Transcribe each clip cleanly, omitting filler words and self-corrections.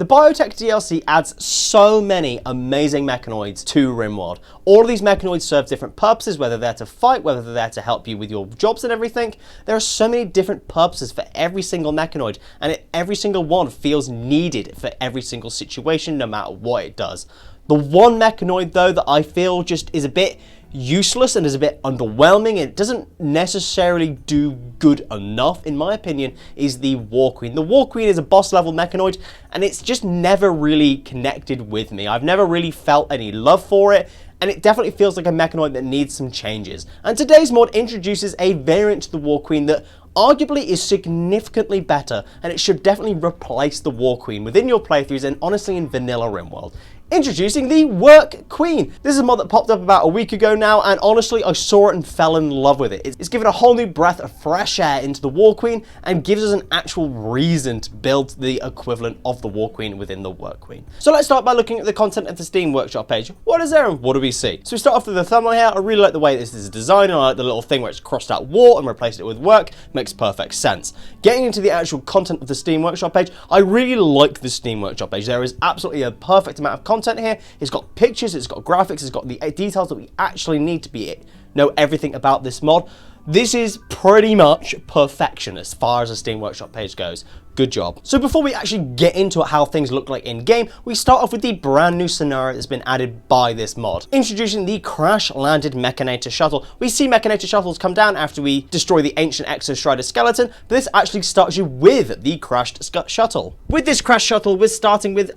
The Biotech DLC adds so many amazing mechanoids to Rimworld. All of these mechanoids serve different purposes, whether they're to fight, whether they're there to help you with your jobs and everything. There are so many different purposes for every single mechanoid, and every single one feels needed for every single situation, no matter what it does. The one mechanoid, though, that I feel just is a bit useless and is a bit underwhelming, and it doesn't necessarily do good enough, in my opinion, is the War Queen. The War Queen is a boss level mechanoid, and it's just never really connected with me. I've never really felt any love for it, and it definitely feels like a mechanoid that needs some changes. And today's mod introduces a variant to the War Queen that arguably is significantly better, and it should definitely replace the War Queen within your playthroughs and honestly in vanilla Rimworld. Introducing the Work Queen. This is a mod that popped up about a week ago now, and honestly I saw it and fell in love with it. It's given a whole new breath of fresh air into the War Queen and gives us an actual reason to build the equivalent of the War Queen within the Work Queen. So let's start by looking at the content of the Steam Workshop page. What is there and what do we see? So we start off with the thumbnail here. I really like the way this is designed, and I like the little thing where it's crossed out war and replaced it with work. Makes perfect sense. Getting into the actual content of the Steam Workshop page, I really like the Steam Workshop page. There is absolutely a perfect amount of content here. It's got pictures, it's got graphics, it's got the details that we actually need to know everything about this mod. This is pretty much perfection as far as the Steam Workshop page goes. Good job. So before we actually get into how things look like in game, we start off with the brand new scenario that's been added by this mod. Introducing the Crash Landed Mechanator Shuttle. We see Mechanator Shuttles come down after we destroy the ancient Exostrider skeleton, but this actually starts you with the crashed shuttle. With this crashed shuttle, we're starting with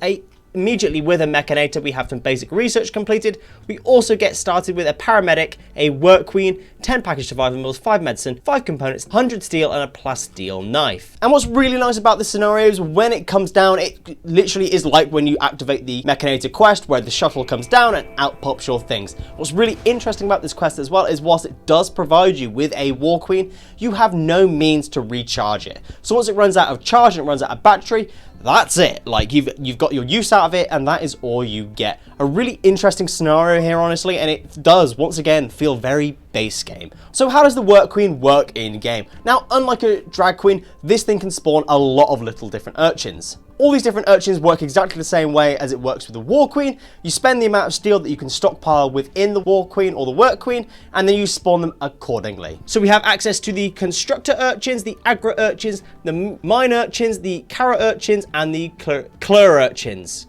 immediately with a Mechanator. We have some basic research completed. We also get started with a paramedic, a Work Queen, 10 package survival meals, 5 medicine, 5 components, 100 steel, and a plasteel knife. And what's really nice about this scenario is when it comes down, it literally is like when you activate the Mechanator quest, where the shuttle comes down and out pops your things. What's really interesting about this quest as well is whilst it does provide you with a War Queen, you have no means to recharge it. So once it runs out of charge and it runs out of battery, that's it. Like you've got your use out of it, and that is all you get. A really interesting scenario here, honestly, and it does once again feel very base game. So how does the Work Queen work in game? Now, unlike a Drag Queen, this thing can spawn a lot of little different urchins. All these different urchins work exactly the same way as it works with the War Queen. You spend the amount of steel that you can stockpile within the War Queen or the Work Queen, and then you spawn them accordingly. So we have access to the Constructor Urchins, the Agro Urchins, the Mine Urchins, the Carrot Urchins, and the Clur Urchins.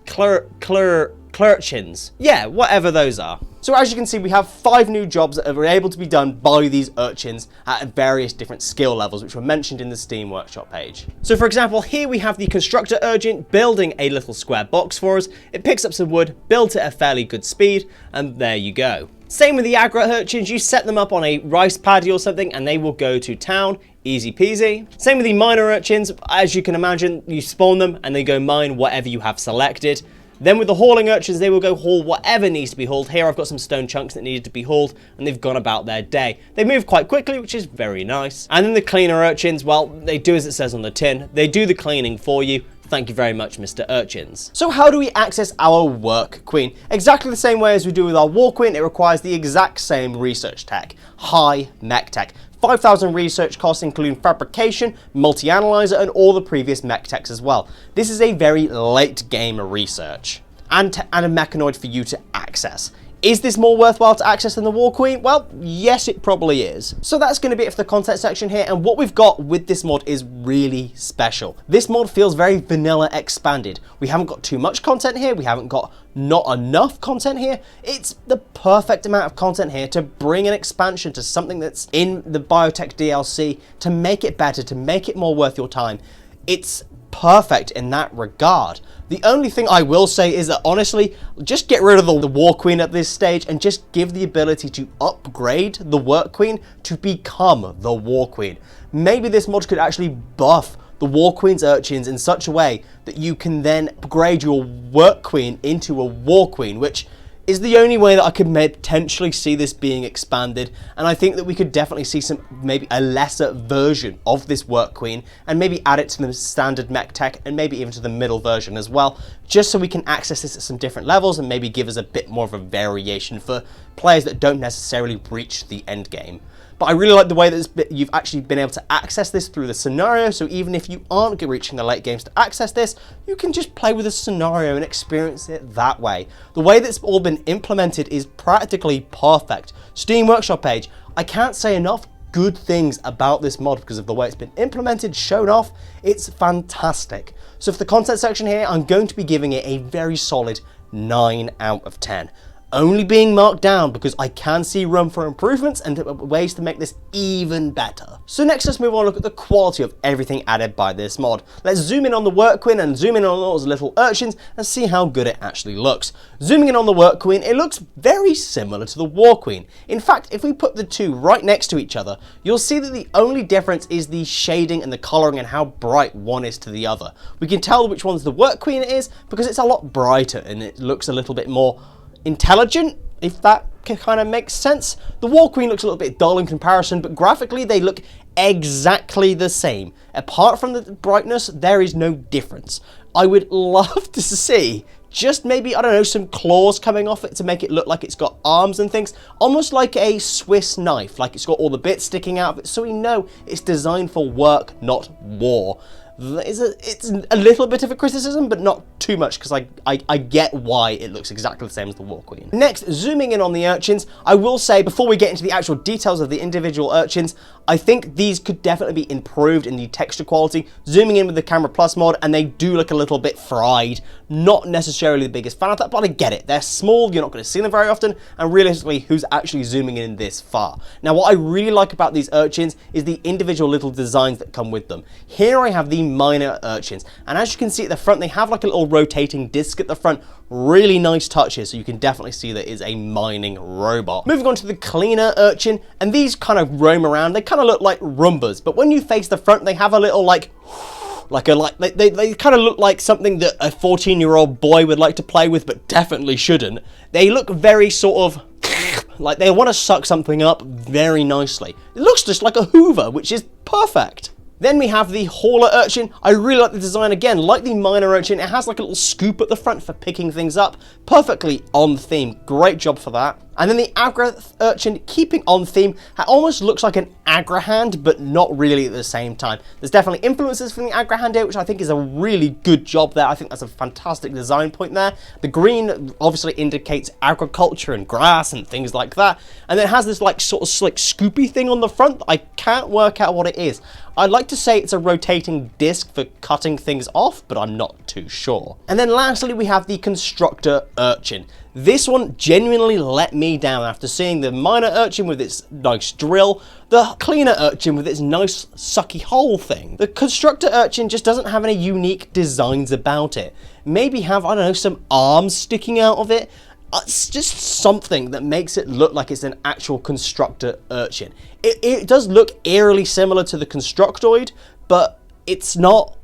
Clurchins. Yeah, whatever those are. So as you can see, we have 5 new jobs that are able to be done by these urchins at various different skill levels, which were mentioned in the Steam Workshop page. So for example, here we have the Constructor Urchin building a little square box for us. It picks up some wood, builds it at a fairly good speed, and there you go. Same with the Agro Urchins, you set them up on a rice paddy or something and they will go to town, easy peasy. Same with the Miner Urchins, as you can imagine, you spawn them and they go mine whatever you have selected. Then with the hauling urchins, they will go haul whatever needs to be hauled. Here I've got some stone chunks that needed to be hauled, and they've gone about their day. They move quite quickly, which is very nice. And then the cleaner urchins, well, they do as it says on the tin. They do the cleaning for you. Thank you very much, Mr. Urchins. So how do we access our Work Queen? Exactly the same way as we do with our War Queen, it requires the exact same research tech. High mech tech. 5,000 research costs including fabrication, multi-analyzer, and all the previous mech techs as well. This is a very late game research and a mechanoid for you to access. Is this more worthwhile to access than the War Queen? Well, yes, it probably is. So that's going to be it for the content section here, and what we've got with this mod is really special. This mod feels very vanilla expanded. We haven't got too much content here, we haven't got not enough content here. It's the perfect amount of content here to bring an expansion to something that's in the Biotech DLC, to make it better, to make it more worth your time. It's perfect in that regard. The only thing I will say is that honestly, just get rid of the War Queen at this stage and just give the ability to upgrade the Work Queen to become the War Queen. Maybe this mod could actually buff the War Queen's urchins in such a way that you can then upgrade your Work Queen into a War Queen, which is the only way that I could potentially see this being expanded. And I think that we could definitely see maybe a lesser version of this Work Queen and maybe add it to the standard mech tech and maybe even to the middle version as well, just so we can access this at some different levels and maybe give us a bit more of a variation for players that don't necessarily reach the end game. but I really like the way that you've actually been able to access this through the scenario. So even if you aren't reaching the late games to access this, you can just play with the scenario and experience it that way. The way that's all been implemented is practically perfect. Steam Workshop page, I can't say enough good things about this mod because of the way it's been implemented, shown off. It's fantastic. So for the content section here, I'm going to be giving it a very solid 9 out of 10. Only being marked down because I can see room for improvements and ways to make this even better. So next, let's move on and look at the quality of everything added by this mod. Let's zoom in on the Work Queen and zoom in on those little urchins and see how good it actually looks. Zooming in on the Work Queen, it looks very similar to the War Queen. In fact, if we put the two right next to each other, you'll see that the only difference is the shading and the coloring and how bright one is to the other. We can tell which one's the Work Queen it is because it's a lot brighter and it looks a little bit more intelligent, if that kind of makes sense. The War Queen looks a little bit dull in comparison, but graphically they look exactly the same. Apart from the brightness, there is no difference. I would love to see just maybe, I don't know, some claws coming off it to make it look like it's got arms and things, almost like a Swiss knife, like it's got all the bits sticking out of it, so we know it's designed for work, not war. It's a little bit of a criticism, but not too much, because I get why it looks exactly the same as the War Queen. Next, zooming in on the urchins, I will say, before we get into the actual details of the individual urchins, I think these could definitely be improved in the texture quality. Zooming in with the Camera Plus mod, and they do look a little bit fried. Not necessarily the biggest fan of that, but I get it. They're small, you're not going to see them very often, and realistically, who's actually zooming in this far? Now, what I really like about these urchins is the individual little designs that come with them. Here I have the miner urchins, and as you can see at the front, they have like a little rotating disc at the front. Really nice touches, so you can definitely see that is a mining robot. Moving on to the cleaner urchin, and these kind of roam around. They kind of look like Roombas, but when you face the front, they have a little they kind of look like something that a 14-year-old boy would like to play with, but definitely shouldn't. They look very sort of like they want to suck something up very nicely. It looks just like a Hoover, which is perfect. Then we have the hauler urchin. I really like the design again. Like the miner urchin, it has like a little scoop at the front for picking things up. Perfectly on theme. Great job for that. And then the Agra urchin, keeping on theme, almost looks like an Agra hand, but not really at the same time. There's definitely influences from the Agra hand here, which I think is a really good job there. I think that's a fantastic design point there. The green obviously indicates agriculture and grass and things like that. And then it has this like sort of like scoopy thing on the front. I can't work out what it is. I'd like to say it's a rotating disc for cutting things off, but I'm not too sure. And then lastly, we have the constructor urchin. This one genuinely let me down after seeing the miner urchin with its nice drill, the cleaner urchin with its nice sucky hole thing. The constructor urchin just doesn't have any unique designs about it. Maybe have, I don't know, some arms sticking out of it. It's just something that makes it look like it's an actual constructor urchin. It does look eerily similar to the Constructoid, but it's not,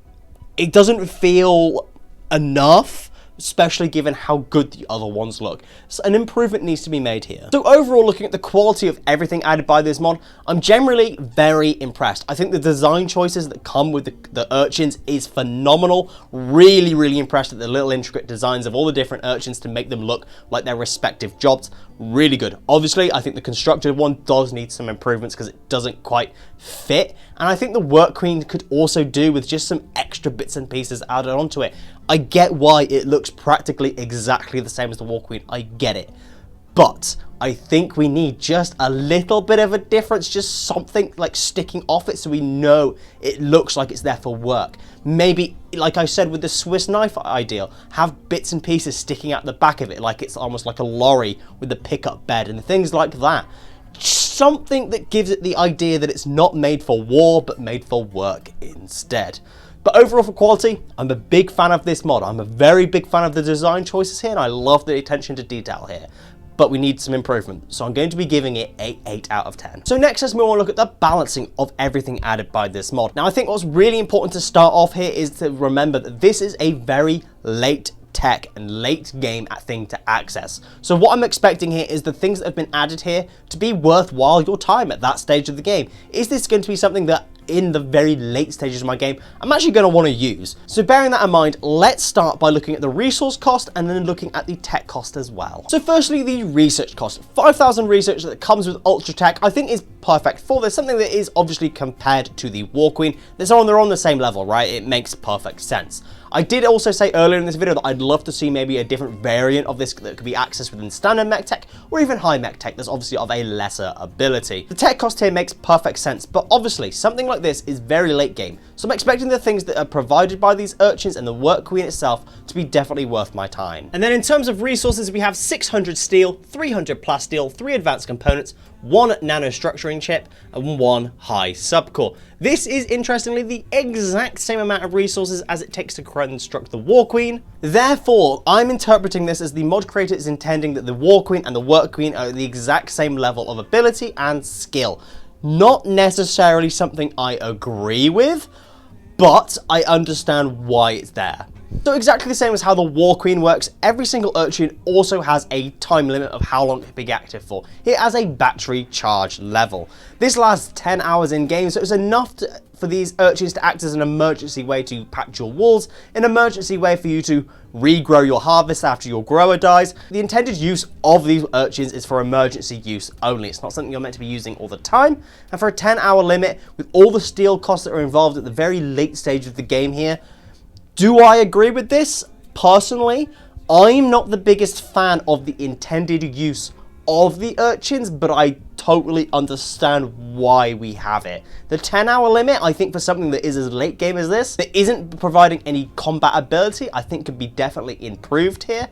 it doesn't feel enough, especially given how good the other ones look. So an improvement needs to be made here. So overall, looking at the quality of everything added by this mod, I'm generally very impressed. I think the design choices that come with the urchins is phenomenal. Really, really impressed at the little intricate designs of all the different urchins to make them look like their respective jobs. Really good. Obviously, I think the constructed one does need some improvements because it doesn't quite fit. And I think the Work Queen could also do with just some extra bits and pieces added onto it. I get why it looks practically exactly the same as the War Queen. I get it. But I think we need just a little bit of a difference, just something like sticking off it so we know it looks like it's there for work. Maybe, like I said with the Swiss knife ideal, have bits and pieces sticking out the back of it like it's almost like a lorry with a pickup bed and things like that. Something that gives it the idea that it's not made for war but made for work instead. But overall for quality, I'm a big fan of this mod. I'm a very big fan of the design choices here and I love the attention to detail here. But we need some improvement, so I'm going to be giving it an 8 out of 10. So next, let's move on and look at the balancing of everything added by this mod. Now, I think what's really important to start off here is to remember that this is a very late tech and late game thing to access. So what I'm expecting here is the things that have been added here to be worthwhile your time at that stage of the game. Is this going to be something that in the very late stages of my game, I'm actually going to want to use. So bearing that in mind, let's start by looking at the resource cost and then looking at the tech cost as well. So firstly, the research cost. 5,000 research that comes with Ultra Tech, I think is perfect for this. Something that is obviously compared to the War Queen. They're on the same level, right? It makes perfect sense. I did also say earlier in this video that I'd love to see maybe a different variant of this that could be accessed within standard mech tech or even high mech tech that's obviously of a lesser ability. The tech cost here makes perfect sense, but obviously something like this is very late game, so I'm expecting the things that are provided by these urchins and the Work Queen itself to be definitely worth my time. And then in terms of resources, we have 600 steel, 300 plasteel, 3 advanced components, 1 nanostructuring chip, and 1 high subcore. This is interestingly the exact same amount of resources as it takes to construct the War Queen. Therefore, I'm interpreting this as the mod creator is intending that the War Queen and the Work Queen are at the exact same level of ability and skill. Not necessarily something I agree with, but I understand why it's there. So exactly the same as how the War Queen works, every single urchin also has a time limit of how long it can be active for. It has a battery charge level. This lasts 10 hours in game, so it's enough for these urchins to act as an emergency way to patch your walls, an emergency way for you to regrow your harvest after your grower dies. The intended use of these urchins is for emergency use only. It's not something you're meant to be using all the time. And for a 10-hour limit, with all the steel costs that are involved at the very late stage of the game here, do I agree with this? Personally, I'm not the biggest fan of the intended use of the urchins, but I totally understand why we have it. The 10-hour limit, I think for something that is as late game as this, that isn't providing any combat ability, I think could be definitely improved here.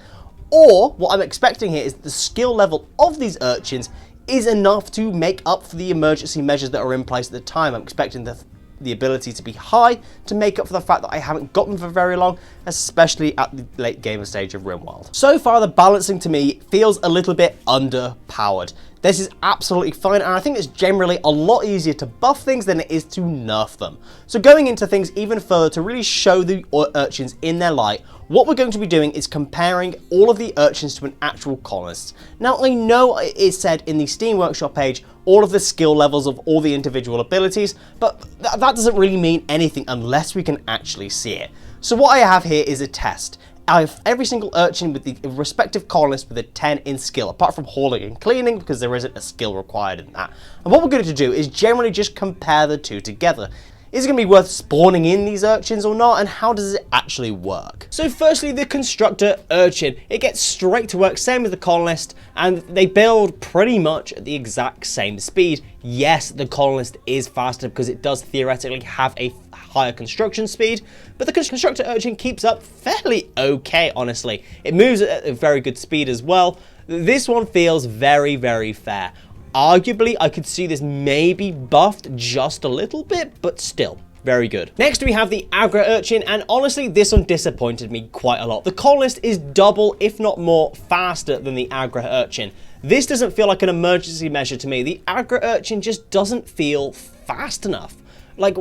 Or, what I'm expecting here is that the skill level of these urchins is enough to make up for the emergency measures that are in place at the time. I'm expecting the ability to be high to make up for the fact that I haven't got them for very long, especially at the late game stage of Rimworld. So far, the balancing to me feels a little bit underpowered. This is absolutely fine, and I think it's generally a lot easier to buff things than it is to nerf them. So going into things even further to really show the urchins in their light, what we're going to be doing is comparing all of the urchins to an actual colonist. Now, I know it is said in the Steam Workshop page all of the skill levels of all the individual abilities, but that doesn't really mean anything unless we can actually see it. So what I have here is a test. I have every single urchin with the respective colonist with a 10 in skill, apart from hauling and cleaning, because there isn't a skill required in that. And what we're going to do is generally just compare the two together. Is it going to be worth spawning in these urchins or not, and how does it actually work? So firstly, the constructor urchin. It gets straight to work, same as the colonist, and they build pretty much at the exact same speed. Yes, the colonist is faster because it does theoretically have a higher construction speed, but the constructor urchin keeps up fairly okay, honestly. It moves at a very good speed as well. This one feels very, very fair. Arguably, I could see this maybe buffed just a little bit, but still, very good. Next, we have the Agra Urchin, and honestly, this one disappointed me quite a lot. The colonist is double, if not more, faster than the Agra Urchin. This doesn't feel like an emergency measure to me. The Agra Urchin just doesn't feel fast enough. Like,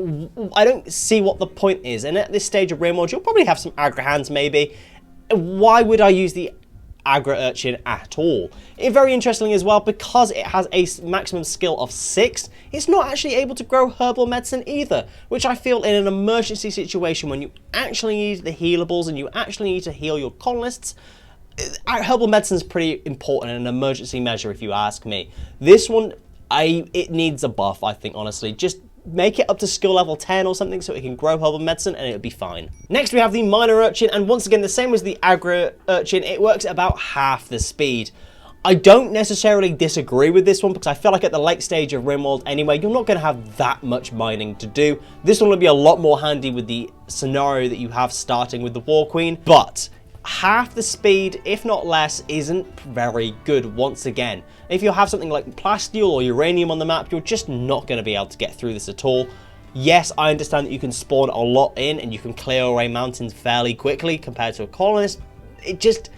I don't see what the point is, and at this stage of Rimworld, you'll probably have some Agra hands, maybe. Why would I use the Agra Urchin at all? It very interestingly as well, because it has a maximum skill of 6, it's not actually able to grow herbal medicine either, which I feel in an emergency situation when you actually need the healables and you actually need to heal your colonists, herbal medicine is pretty important in an emergency measure if you ask me. This one, it needs a buff, I think, honestly. Just make it up to skill level 10 or something so it can grow herbal medicine and it'll be fine. Next, we have the minor urchin, and once again, the same as the Agra Urchin, it works at about half the speed. I don't necessarily disagree with this one because I feel like at the late stage of Rimworld anyway, you're not going to have that much mining to do. This one will be a lot more handy with the scenario that you have starting with the War Queen, but half the speed, if not less, isn't very good once again. If you have something like plasteel or uranium on the map, you're just not going to be able to get through this at all. Yes, I understand that you can spawn a lot in and you can clear away mountains fairly quickly compared to a colonist. It just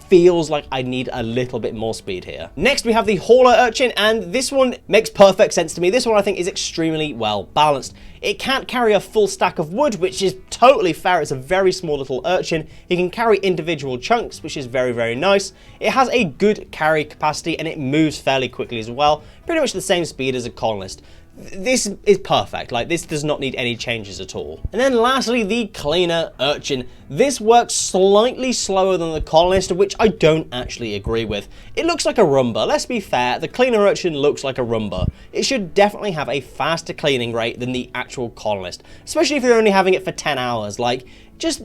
feels like I need a little bit more speed here. Next, we have the Hauler Urchin, and this one makes perfect sense to me. This one I think is extremely well balanced. It can't carry a full stack of wood, which is totally fair. It's a very small little urchin. It can carry individual chunks, which is very, very nice. It has a good carry capacity and it moves fairly quickly as well. Pretty much the same speed as a colonist. this is perfect. Like, this does not need any changes at all. And then lastly, the cleaner urchin. This works slightly slower than the colonist, which I don't actually agree with. It looks like a Roomba. Let's be fair, the cleaner urchin looks like a Roomba. It should definitely have a faster cleaning rate than the actual colonist, especially if you're only having it for 10 hours. Like, just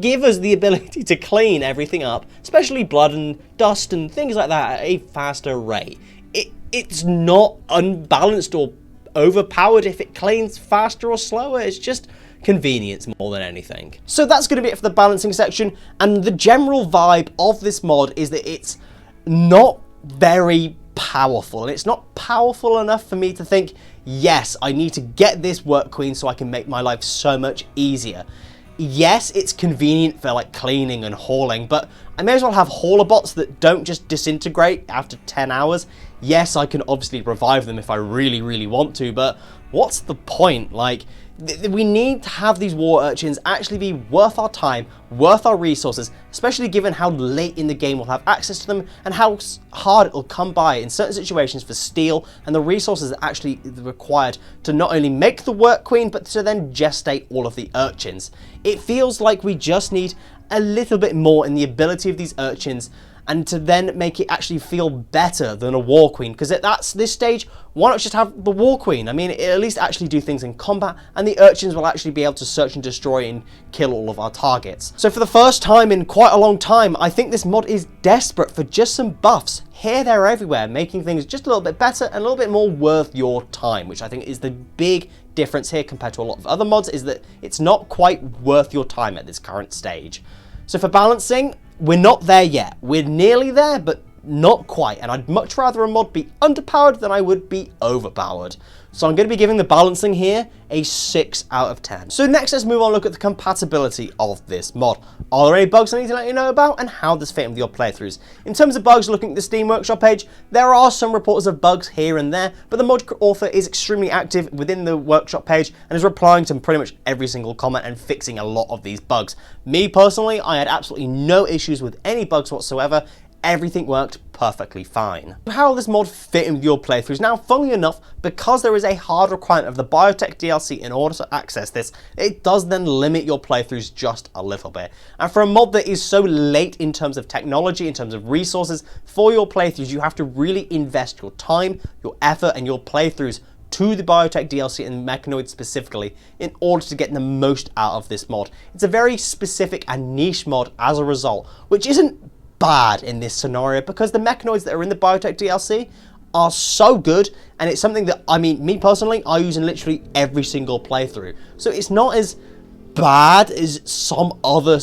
give us the ability to clean everything up, especially blood and dust and things like that, at a faster rate. It's not unbalanced or overpowered if it cleans faster or slower. It's just convenience more than anything. So that's going to be it for the balancing section, and the general vibe of this mod is that it's not very powerful, and it's not powerful enough for me to think, yes, I need to get this work queen so I can make my life so much easier. Yes, it's convenient for like cleaning and hauling, but I may as well have hauler bots that don't just disintegrate after 10 hours. Yes, I can obviously revive them if I really, really want to, but what's the point? Like, we need to have these war urchins actually be worth our time, worth our resources, especially given how late in the game we'll have access to them and how hard it'll come by in certain situations for steel and the resources that actually required to not only make the work queen, but to then gestate all of the urchins. It feels like we just need a little bit more in the ability of these urchins, and to then make it actually feel better than a war queen, because at this stage, why not just have the war queen? I mean, it'll at least actually do things in combat, and the urchins will actually be able to search and destroy and kill all of our targets. So for the first time in quite a long time, I think this mod is desperate for just some buffs here, there, everywhere, making things just a little bit better and a little bit more worth your time, which I think is the big difference here compared to a lot of other mods, is that it's not quite worth your time at this current stage. So for balancing, we're not there yet. We're nearly there, but not quite. And I'd much rather a mod be underpowered than I would be overpowered. So I'm going to be giving the balancing here a 6 out of 10. So next, let's move on and look at the compatibility of this mod. Are there any bugs I need to let you know about, and how does fit in with your playthroughs? In terms of bugs, looking at the Steam Workshop page, there are some reports of bugs here and there, but the mod author is extremely active within the workshop page and is replying to pretty much every single comment and fixing a lot of these bugs. Me personally, I had absolutely no issues with any bugs whatsoever. Everything worked perfectly fine. How will this mod fit in with your playthroughs? Now, funnily enough, because there is a hard requirement of the Biotech DLC in order to access this, it does then limit your playthroughs just a little bit. And for a mod that is so late in terms of technology, in terms of resources, for your playthroughs, you have to really invest your time, your effort, and your playthroughs to the Biotech DLC and Mechanoids specifically in order to get the most out of this mod. It's a very specific and niche mod as a result, which isn't bad in this scenario, because the mechanoids that are in the Biotech DLC are so good, and it's something that, I mean, me personally, I use in literally every single playthrough. So it's not as bad as some other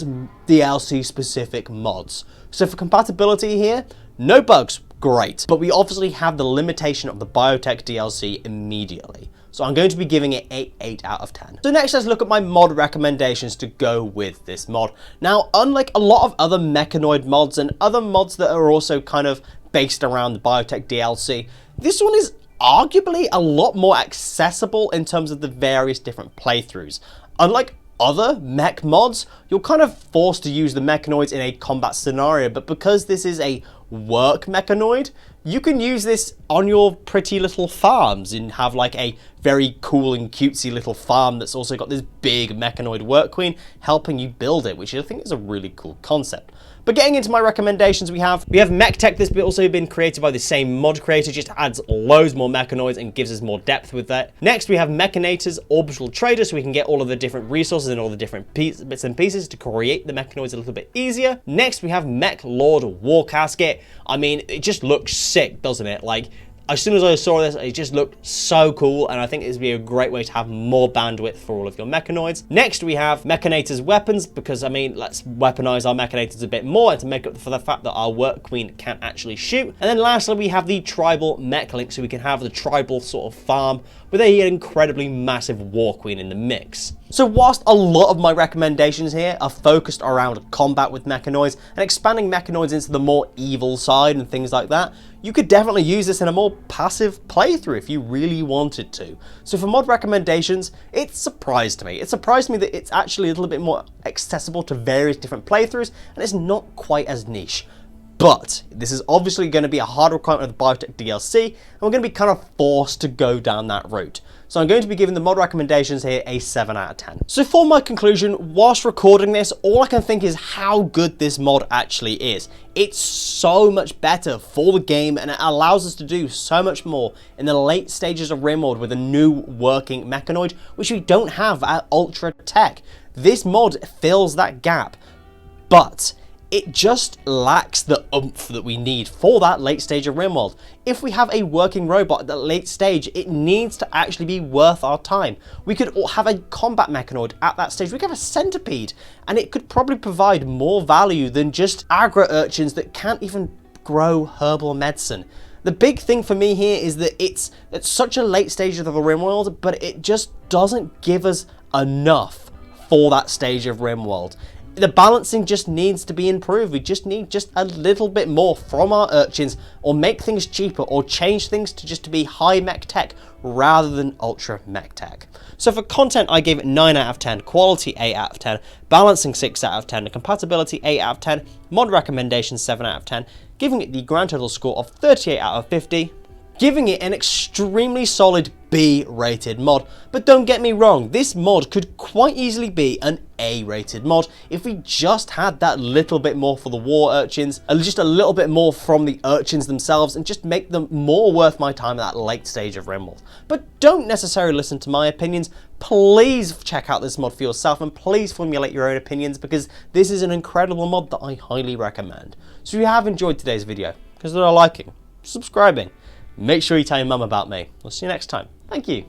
DLC specific mods. So for compatibility here, no bugs, great. But we obviously have the limitation of the Biotech DLC immediately. So I'm going to be giving it a 8 out of 10. So next, let's look at my mod recommendations to go with this mod. Now, unlike a lot of other mechanoid mods and other mods that are also kind of based around the Biotech DLC, this one is arguably a lot more accessible in terms of the various different playthroughs. Unlike other mech mods, you're kind of forced to use the mechanoids in a combat scenario, but because this is a work mechanoid, you can use this on your pretty little farms and have like a very cool and cutesy little farm that's also got this big mechanoid work queen helping you build it, which I think is a really cool concept. But getting into my recommendations, we have Mech Tech. This has also been created by the same mod creator, just adds loads more mechanoids and gives us more depth with that. Next, we have Mechanators Orbital Trader, so we can get all of the different resources and all the different bits and pieces to create the mechanoids a little bit easier. Next, we have Mech Lord War Casket. I mean, it just looks sick, doesn't it? Like, as soon as I saw this, it just looked so cool, and I think this would be a great way to have more bandwidth for all of your mechanoids. Next, we have Mechanators Weapons, because, I mean, let's weaponize our mechanators a bit more and to make up for the fact that our work queen can't actually shoot. And then lastly, we have the Tribal Mech Link, so we can have the tribal sort of farm with an incredibly massive war queen in the mix. So whilst a lot of my recommendations here are focused around combat with mechanoids and expanding mechanoids into the more evil side and things like that, you could definitely use this in a more passive playthrough if you really wanted to. So for mod recommendations, it surprised me. It surprised me that it's actually a little bit more accessible to various different playthroughs and it's not quite as niche. But this is obviously going to be a hard requirement of the Biotech DLC, and we're going to be kind of forced to go down that route. So I'm going to be giving the mod recommendations here a 7 out of 10. So for my conclusion, whilst recording this, all I can think is how good this mod actually is. It's so much better for the game, and it allows us to do so much more in the late stages of Rimworld with a new working mechanoid, which we don't have at Ultra Tech. This mod fills that gap, but it just lacks the oomph that we need for that late stage of Rimworld. If we have a working robot at the late stage, it needs to actually be worth our time. We could have a combat mechanoid at that stage. We could have a centipede, and it could probably provide more value than just aggro urchins that can't even grow herbal medicine. The big thing for me here is that it's at such a late stage of the Rimworld, but it just doesn't give us enough for that stage of Rimworld. The balancing just needs to be improved. We just need just a little bit more from our urchins, or make things cheaper, or change things to just to be high mech tech rather than ultra mech tech. So for content, I gave it 9 out of 10, quality 8 out of 10, balancing 6 out of 10, compatibility 8 out of 10, mod recommendation 7 out of 10, giving it the grand total score of 38 out of 50, giving it an extremely solid B-rated mod. But don't get me wrong, this mod could quite easily be an A-rated mod if we just had that little bit more for the war urchins, just a little bit more from the urchins themselves, and just make them more worth my time at that late stage of Rimworld. But don't necessarily listen to my opinions. Please check out this mod for yourself, and please formulate your own opinions, because this is an incredible mod that I highly recommend. So if you have enjoyed today's video, consider liking, subscribing, make sure you tell your mum about me. We'll see you next time. Thank you.